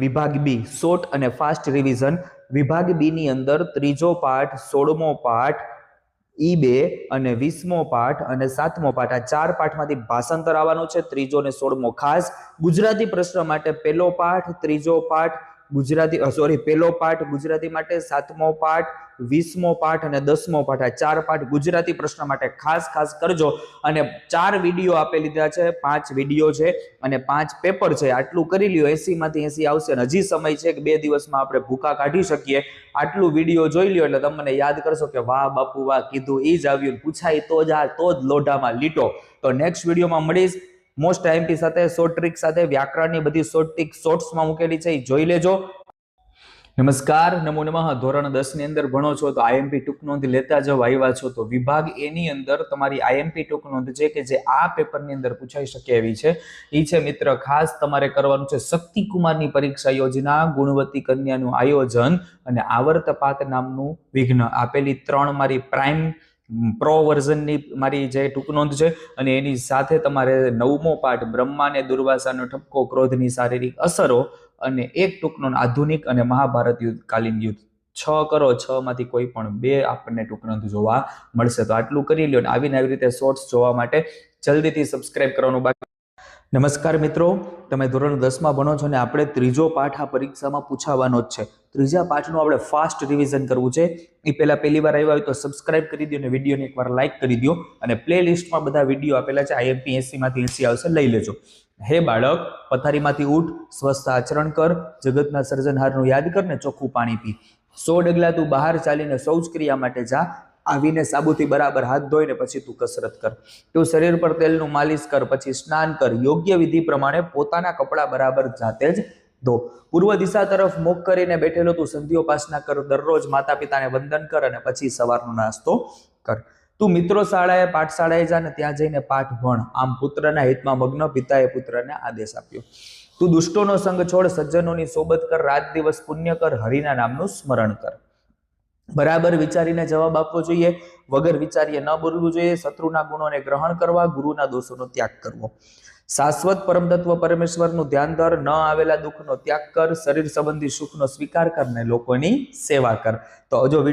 વિભાગ બી શોર્ટ અને fast revision. વિભાગ બી ની અંદર ત્રીજો પાઠ, 16મો પાઠ, E2 અને 20મો પાઠ અને 7મો પાઠ, આ 4 પાઠમાંથી ભાષાંતર આવવાનું છે। ત્રીજો અને 16મો ખાસ ગુજરાતી પ્રશ્ન માટે પહેલો પાઠ, ત્રીજો પાઠ ગુજરાતી પહેલો પાઠ ગુજરાતી માટે, 7મો પાઠ, 20મો પાઠ અને 10મો પાઠ, આ 4 પાઠ ગુજરાતી પ્રશ્ન માટે ખાસ કરજો। અને 4 વિડીયો આપી લીધા છે, 5 વિડીયો છે અને 5 પેપર છે। આટલું કરી લ્યો, 80 માંથી 80 આવશે અને હજી સમય છે કે 2 દિવસમાં આપણે ભૂકા કાઢી શકીએ। આટલું વિડીયો જોઈ લ્યો એટલે તમને યાદ કરશો કે વાહ બાપુ વાહ, કીધું ઈ જ આવ્યું, પૂછાય તો જ લોઢામાં લીટો। તો નેક્સ્ટ વિડીયોમાં મળીશ મોસ્ટ આઈએમપી સાથે, શોર્ટ ટ્રિક સાથે। વ્યાકરણની બધી શોર્ટ ટ્રિક શોર્ટ્સમાં મૂકેલી છે, એ જોઈ લેજો। નમસ્કાર, નમો નમઃ। ધોરણ 10 ની અંદર ભણો છો તો આઈએમપી ટૂંક નોંધ લેતા જાવ। આવ્યા છો તો વિભાગ એ ની અંદર તમારી આઈએમપી ટૂંક નોંધ છે કે જે આ પેપરની અંદર પૂછાઈ શકે એવી છે, એ છે મિત્ર ખાસ તમારે કરવાનું છે શક્તિકુમારની પરીક્ષા યોજના, ગુણવતી કન્યાનું આયોજન અને આવર્તપાત નામનું વિઘ્ન। આપેલી 3 મારી પ્રાઇમ પ્રો વર્ઝનની મારી જે ટૂંક નોંધ છે અને એની સાથે તમારે 9મો પાઠ બ્રહ્મા અને દુર્વાસાનો ઠપકો, ક્રોધની શારીરિક અસરો અને એક ટૂંક નોંધ આધુનિક અને મહાભારત યુદ્ધકાલીન યુદ્ધ। 6 કરો, 6 માંથી કોઈ પણ 2 આપણને ટૂંક નોંધ જોવા મળશે। તો આટલું કરી લ્યો અને આવી રીતે શોર્ટ્સ જોવા માટે જલ્દીથી સબસ્ક્રાઇબ કરવાનું બાકી। નમસ્કાર મિત્રો, તમે ધોરણ 10માં ભણો છો અને આપણે ત્રીજો પાઠ આ પરીક્ષામાં પૂછાવાનો જ છે। ત્રીજા પાઠનું આપણે ફાસ્ટ રિવિઝન કરવું છે। એ પહેલી વાર આવ્યા હોય તો સબસ્ક્રાઇબ કરી દો અને વિડીયોને એકવાર લાઇક કરી દો અને પ્લે લિસ્ટમાં બધા વિડીયો આપેલા છે, આઈએમપી 80 માંથી 80 આવશે, લઈ લેજો। હે બાળક, પથારીમાંથી ઉઠ, સ્વસ્થ આચરણ કર, જગતના સર્જનહારનું યાદ કર ને ચોખ્ખું પાણી પી। 100 ડગલા તું બહાર ચાલીને શૌચ ક્રિયા માટે જા, આવીને સાબુથી બરાબર હાથ ધોઈને પછી તું કસરત કર। તું શરીર પર તેલનું માલિશ કર, પછી સ્નાન કર, યોગ્ય વિધિ પ્રમાણે પોતાના કપડા બરાબર જાતે જ ધો। પૂર્વ દિશા તરફ મુખ કરીને બેઠેલો તું સંધ્યોપાસના કર, દરરોજ માતા પિતાને વંદન કર અને પછી સવારનો નાસ્તો કર। તું મિત્રો શાળાએ પાઠશાળાએ જા ને ત્યાં જઈને પાઠ ભણ, આમ પુત્રના હિતમાં મગ્ન પિતાએ પુત્રને આદેશ આપ્યો। તું દુષ્ટોનો સંગ છોડ, સજ્જનોની સોબત કર, રાત દિવસ પુણ્ય કર, હરિના નામનું સ્મરણ કર। બરાબર વિચારીને જવાબ આપવો જોઈએ, વગર વિચારીએ ન બોલવું જોઈએ, શત્રુના ગુણોને ગ્રહણ કરવા, ગુરુના દોષોનો ત્યાગ કરવો। શાશ્વત પરમ તત્વ પરમેશ્વરનું ધ્યાન ધર, ન આવેલા દુઃખનો ત્યાગ કર, શરીર સંબંધી સુખનો સ્વીકાર કર ને લોકોની સેવા કર। તો જો